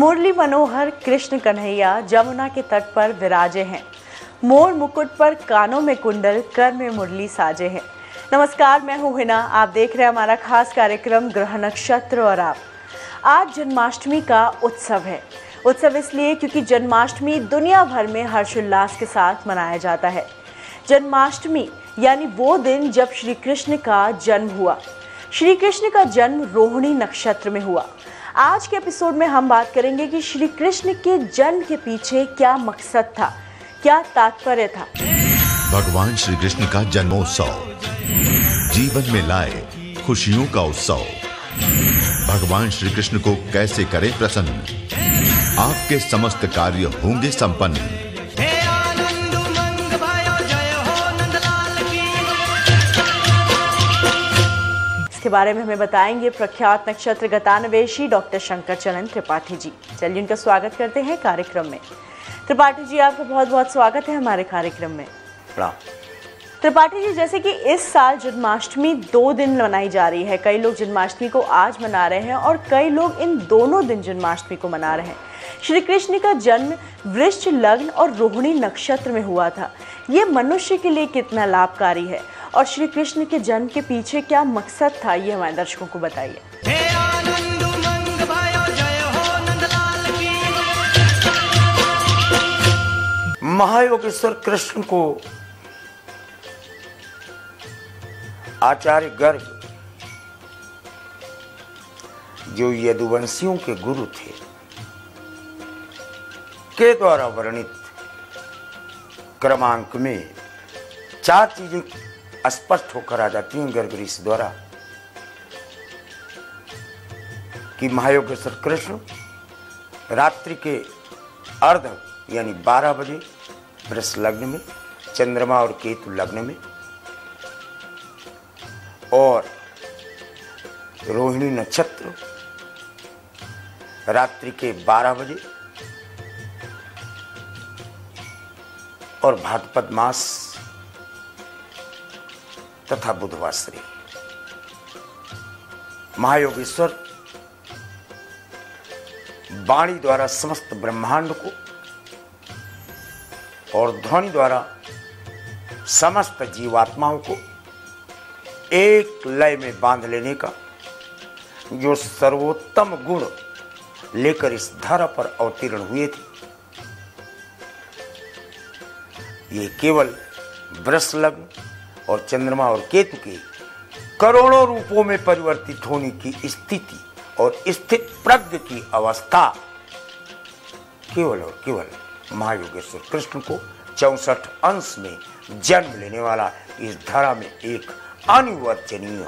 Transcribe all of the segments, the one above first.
मुरली मनोहर कृष्ण कन्हैया जमुना के तट पर विराजे हैं। मोर मुकुट पर कानों में कुंडल, कर में मुरली साजे हैं। नमस्कार, मैं हूं हिना। आप देख रहे हैं हमारा खास कार्यक्रम ग्रह नक्षत्र और आप। आज जन्माष्टमी का उत्सव है। उत्सव इसलिए क्योंकि जन्माष्टमी दुनिया भर में हर्षोल्लास के साथ मनाया जाता है। जन्माष्टमी यानी वो दिन जब श्री कृष्ण का जन्म हुआ। श्री कृष्ण का जन्म रोहिणी नक्षत्र में हुआ। आज के एपिसोड में हम बात करेंगे कि श्री कृष्ण के जन्म के पीछे क्या मकसद था, क्या तात्पर्य था। भगवान श्री कृष्ण का जन्मोत्सव जीवन में लाए खुशियों का उत्सव। भगवान श्री कृष्ण को कैसे करें प्रसन्न, आपके समस्त कार्य होंगे संपन्न। इसके बारे में हमें बताएंगे प्रख्यात नक्षत्र गतान्वेषी डॉक्टर शंकर चरण त्रिपाठी जी। चलिए उनका स्वागत करते हैं कार्यक्रम में। त्रिपाठी जी, आपका बहुत बहुत स्वागत है हमारे कार्यक्रम में। त्रिपाठी जी, जैसे कि इस साल जन्माष्टमी 2 दिन मनाई जा रही है। कई लोग जन्माष्टमी को आज मना रहे हैं और कई लोग इन दोनों दिन जन्माष्टमी को मना रहे हैं। श्री कृष्ण का जन्म वृश्चिक लग्न और रोहिणी नक्षत्र में हुआ था। ये मनुष्य के लिए कितना लाभकारी है और श्री कृष्ण के जन्म के पीछे क्या मकसद था, ये हमारे दर्शकों को बताइए। महायोगेश्वर कृष्ण को आचार्य गर्ग, जो यदुवंशियों के गुरु थे, के द्वारा वर्णित क्रमांक में 4 चीजें स्पष्ट होकर आ जाती हैं गर्ग ऋषि द्वारा कि महायोगेश्वर कृष्ण रात्रि के अर्ध यानी 12 बजे वृष लग्न में, चंद्रमा और केतु लग्न में, और रोहिणी नक्षत्र रात्रि के 12 बजे, और भाद्रपद मास तथा बुधवासरी। महायोगेश्वर वाणी द्वारा समस्त ब्रह्मांड को और ध्वनि द्वारा समस्त जीवात्माओं को एक लय में बांध लेने का जो सर्वोत्तम गुण लेकर इस धरा पर अवतीर्ण हुए थे, ये केवल वृष लग्न और चंद्रमा और केतु के करोड़ों रूपों में परिवर्तित होने की स्थिति और स्थित प्रज्ञ की अवस्था केवल और केवल महायोगेश्वर कृष्ण को 64 अंश में जन्म लेने वाला इस धरा में एक अनिवर्चनीय,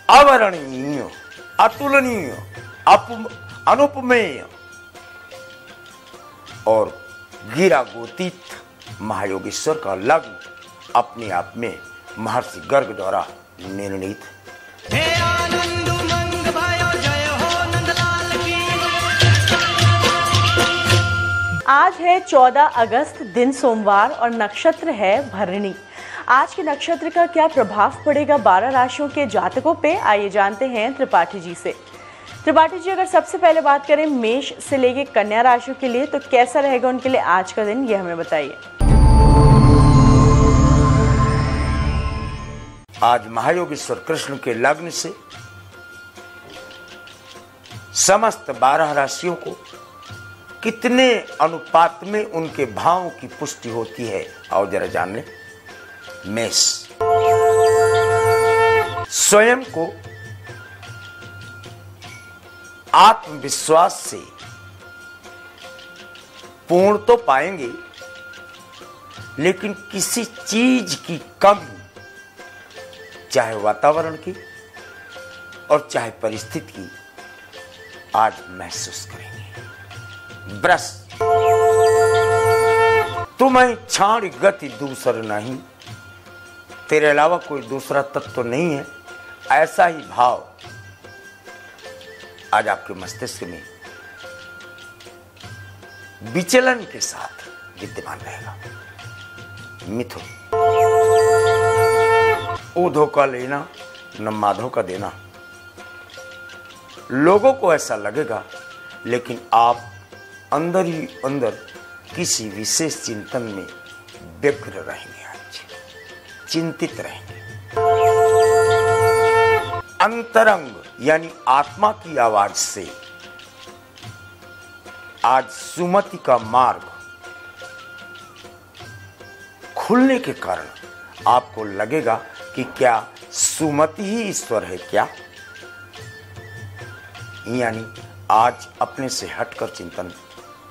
अवर्णनीय, अतुलनीय, अनुपमेय और गिरा गोतीत महायोगेश्वर का लग्न अपने आप में महर्षि गर्ग द्वारा निर्णीत। आज है 14 अगस्त, दिन सोमवार और नक्षत्र है भरणी। आज के नक्षत्र का क्या प्रभाव पड़ेगा 12 राशियों के जातकों पे, आइए जानते हैं त्रिपाठी जी से। त्रिपाठी जी, अगर सबसे पहले बात करें मेष से लेके कन्या राशि के लिए, तो कैसा रहेगा उनके लिए आज का दिन, ये हमें बताइए। आज महायोगेश्वर कृष्ण के लग्न से समस्त 12 राशियों को कितने अनुपात में उनके भावों की पुष्टि होती है, आओ जरा जान लें। मेष स्वयं को आत्मविश्वास से पूर्ण तो पाएंगे, लेकिन किसी चीज की कमी, चाहे वातावरण की और चाहे परिस्थिति की, आज महसूस करेंगे। वृष तुम्हें छाड़ गति दूसर नहीं, तेरे अलावा कोई दूसरा तत्व नहीं है, ऐसा ही भाव आज आपके मस्तिष्क में विचलन के साथ विद्यमान रहेगा। मिथुन ऊधो का लेना न माधो का देना। लोगों को ऐसा लगेगा लेकिन आप अंदर ही अंदर किसी विशेष चिंतन में व्यग्र रहेंगे, आज चिंतित रहेंगे। अंतरंग यानी आत्मा की आवाज से आज सुमति का मार्ग खुलने के कारण आपको लगेगा कि क्या सुमति ही ईश्वर है क्या, यानी आज अपने से हटकर चिंतन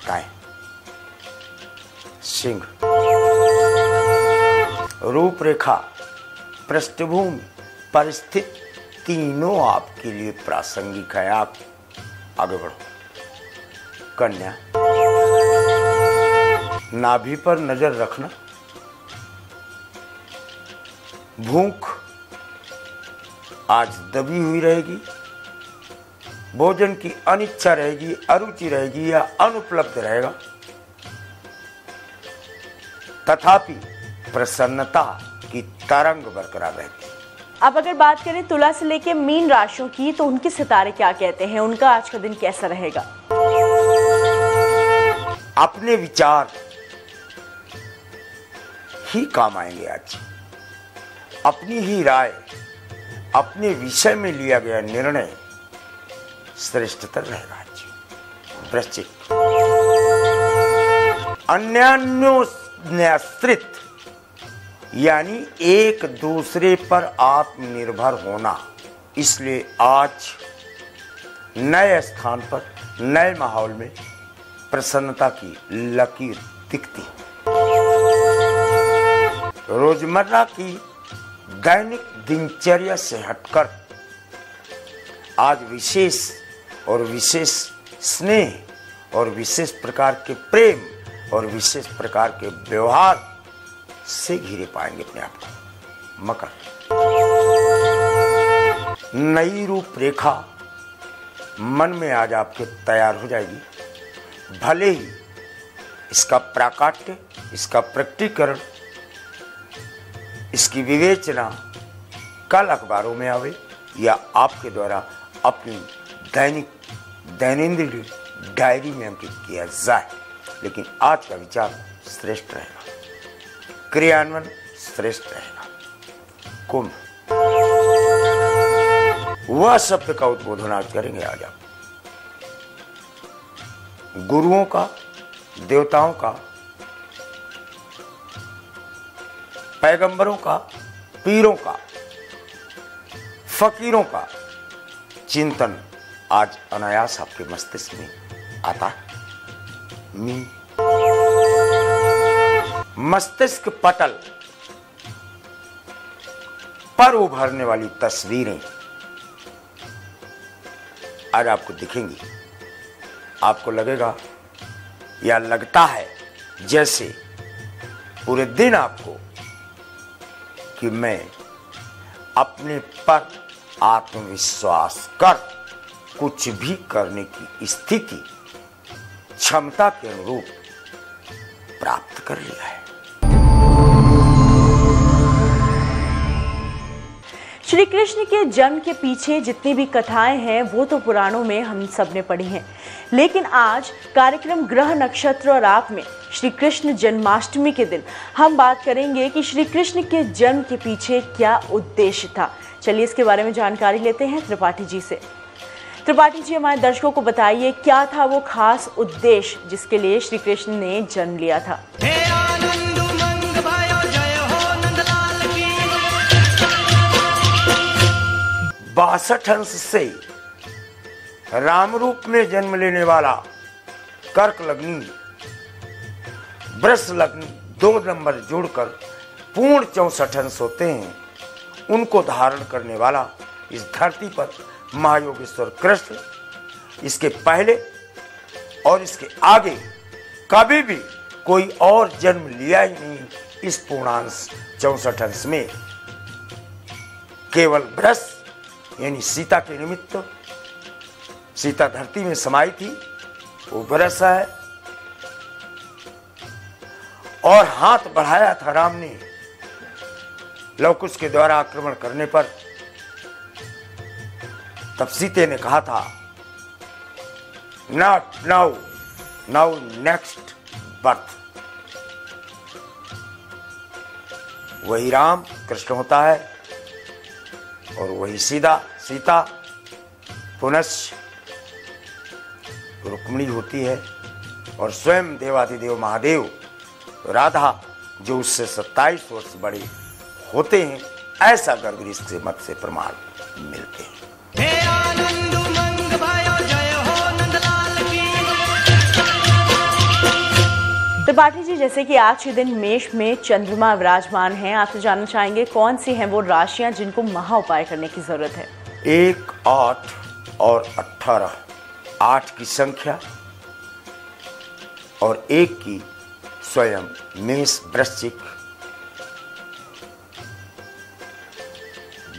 करें। सिंह, रूपरेखा, पृष्ठभूमि, परिस्थिति तीनों आपके लिए प्रासंगिक है, आप आगे बढ़ो। कन्या, नाभि पर नजर रखना। भूख आज दबी हुई रहेगी, भोजन की अनिच्छा रहेगी, अरुचि रहेगी या अनुपलब्ध रहेगा, तथापि प्रसन्नता की तरंग बरकरार रहती है। अब अगर बात करें तुला से लेकर मीन राशियों की, तो उनके सितारे क्या कहते हैं, उनका आज का दिन कैसा रहेगा? अपने विचार ही काम आएंगे आज, अपनी ही राय, अपने विषय में लिया गया निर्णय श्रेष्ठतर रहेगा आज। वृश्चिक, अन्योन्याश्रित यानी एक दूसरे पर आत्मनिर्भर होना, इसलिए आज नए स्थान पर नए माहौल में प्रसन्नता की लकीर दिखती है। रोजमर्रा की दैनिक दिनचर्या से हटकर आज विशेष और विशेष स्नेह और विशेष प्रकार के प्रेम और विशेष प्रकार के व्यवहार से घिरे पाएंगे अपने आप को। मकर, नई रूपरेखा मन में आज आपके तैयार हो जाएगी, भले ही इसका प्राकाट्य, इसका प्रकटीकरण, इसकी विवेचना कल अखबारों में आवे या आपके द्वारा अपनी दैनंदिन डायरी में अंकित किया जाए, लेकिन आज का विचार श्रेष्ठ रहेगा, क्रियान्वयन श्रेष्ठ रहेगा। कुंभ, वह शब्द का उद्बोधन आज करेंगे आज आप, गुरुओं का, देवताओं का, पैगंबरों का, पीरों का, फकीरों का चिंतन आज अनायास आपके मस्तिष्क में आता है। मस्तिष्क पटल पर उभरने वाली तस्वीरें आज आपको दिखेंगी। आपको लगेगा या लगता है जैसे पूरे दिन आपको कि मैं अपने पर आत्मविश्वास कर कुछ भी करने की स्थिति, क्षमता के अनुरूप प्राप्त कर लिया है। श्री कृष्ण के जन्म के पीछे जितनी भी कथाएं हैं वो तो पुराणों में हम सब ने पढ़ी हैं, लेकिन आज कार्यक्रम ग्रह नक्षत्र और आप में श्री कृष्ण जन्माष्टमी के दिन हम बात करेंगे कि श्री कृष्ण के जन्म के पीछे क्या उद्देश्य था। चलिए इसके बारे में जानकारी लेते हैं त्रिपाठी जी से। त्रिपाठी जी, हमारे दर्शकों को बताइए क्या था वो खास उद्देश्य जिसके लिए श्री कृष्ण ने जन्म लिया था। 62 अंश से राम रूप में जन्म लेने वाला कर्क लग्नी, वृष लग्नी 2 नंबर जोड़कर पूर्ण 64 अंश होते हैं। उनको धारण करने वाला इस धरती पर महायोगेश्वर कृष्ण, इसके पहले और इसके आगे कभी भी कोई और जन्म लिया ही नहीं। इस पूर्णांश 64 अंश में केवल वृष यानी सीता के निमित्त सीता धरती में समाई थी, वो वृष है। और हाथ बढ़ाया था राम ने लवकुश के द्वारा आक्रमण करने पर। तब सीते ने कहा था not now, now next birth. वही राम कृष्ण होता है और वही सीता पुनश्च रुक्मिणी होती है, और स्वयं देवाधिदेव महादेव राधा जो उससे 27 वर्ष बड़े होते हैं, ऐसा गर्ग से मत से प्रमाण मिलते हैं। त्रिपाठी जी, जैसे कि आज के दिन मेष में चंद्रमा विराजमान हैं, आपसे जानना चाहेंगे कौन सी हैं वो राशियां जिनको महा उपाय करने की जरूरत है। 1, 8 और 18, 8 की संख्या और 1 की स्वयं मेष वृश्चिक,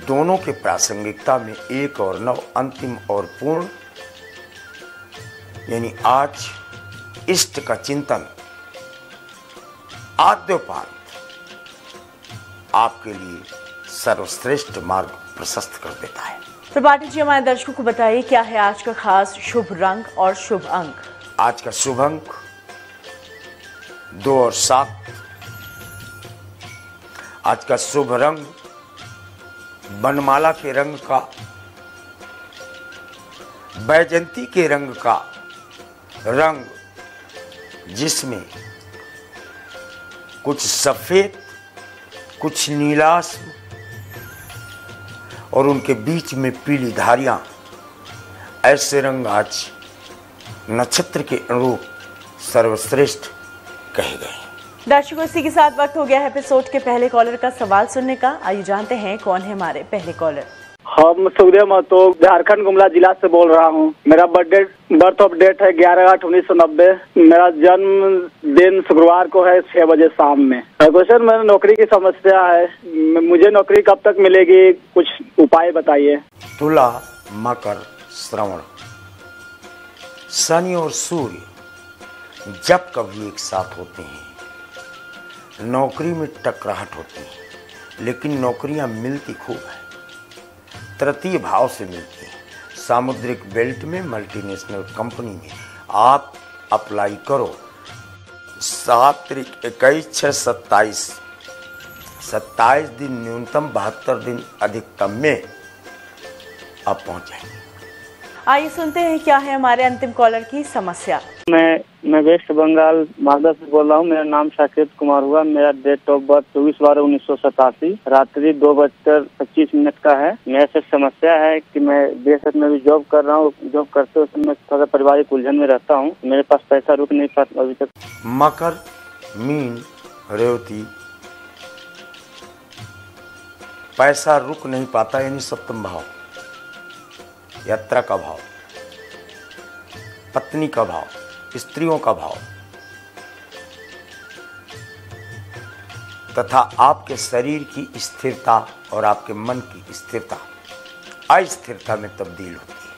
दोनों के प्रासंगिकता में 1 और 9 अंतिम और पूर्ण, यानी आज इष्ट का चिंतन आद्योपांत आपके लिए सर्वश्रेष्ठ मार्ग प्रशस्त कर देता है। त्रिपाठी जी, हमारे दर्शकों को बताइए क्या है आज का खास शुभ रंग और शुभ अंक। आज का शुभ अंक 2 और 7। आज का शुभ रंग बनमाला के रंग का, बैजंती के रंग का रंग, जिसमें कुछ सफेद कुछ नीलाश्म और उनके बीच में पीली धारियां, ऐसे रंग आज नक्षत्र के अनुरूप सर्वश्रेष्ठ कहे गए। दर्शकों, इसी के साथ वक्त हो गया है एपिसोड के पहले कॉलर का सवाल सुनने का। आइए जानते हैं कौन है हमारे पहले कॉलर। हम सुखदेव महतो झारखंड गुमला जिला से बोल रहा हूँ। मेरा बर्थ ऑफ डेट है 11/8/1990। मेरा जन्म दिन शुक्रवार को है 6 बजे शाम में। क्वेश्चन, मेरी नौकरी की समस्या है, मुझे नौकरी कब तक मिलेगी, कुछ उपाय बताइए। तुला, मकर, श्रवण, शनि और सूर्य जब कभी एक साथ होते हैं, नौकरी में टकराहट होती है, लेकिन नौकरियां मिलती खूब है, तृतीय भाव से मिलती है। सामुद्रिक बेल्ट में मल्टीनेशनल कंपनी में आप अप्लाई करो। 7 तारीख 21/6/27, 27 दिन न्यूनतम, 72 दिन अधिकतम में आप पहुंच जाएंगे। आइए सुनते हैं क्या है हमारे अंतिम कॉलर की समस्या। मैं वेस्ट बंगाल मालदा से बोल रहा हूँ। मेरा नाम साकेत कुमार हुआ। मेरा डेट ऑफ बर्थ 24/12/1987, रात्रि 2:25 का है। मेरे से समस्या है कि मैं देश में भी जॉब कर रहा हूँ। जॉब करते हुए मैं थोड़ा पारिवारिक उलझन में रहता हूँ। मेरे पास पैसा रुक नहीं पाता अभी तक। मकर, मीन, रेवती, पैसा रुक नहीं पाता, यानी सप्तम भाव, यात्रा का भाव, पत्नी का भाव, स्त्रियों का भाव तथा आपके शरीर की स्थिरता और आपके मन की स्थिरता अस्थिरता में तब्दील होती है।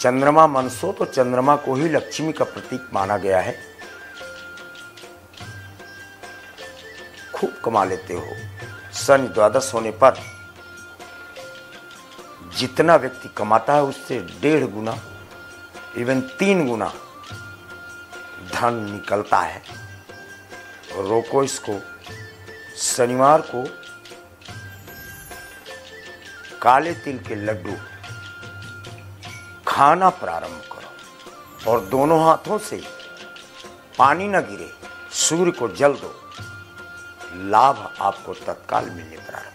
चंद्रमा मनसो तो चंद्रमा को ही लक्ष्मी का प्रतीक माना गया है। खूब कमा लेते हो। शनि द्वादश होने पर जितना व्यक्ति कमाता है उससे 1.5 गुना, इवन 3 गुना धन निकलता है। रोको इसको। शनिवार को काले तिल के लड्डू खाना प्रारंभ करो और दोनों हाथों से पानी न गिरे, सूर्य को जल दो, लाभ आपको तत्काल मिलने प्रारंभ।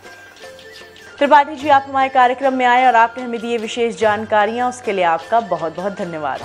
त्रिपाठी जी, आप हमारे कार्यक्रम में आए और आपने हमें दी विशेष जानकारियां, उसके लिए आपका बहुत बहुत धन्यवाद।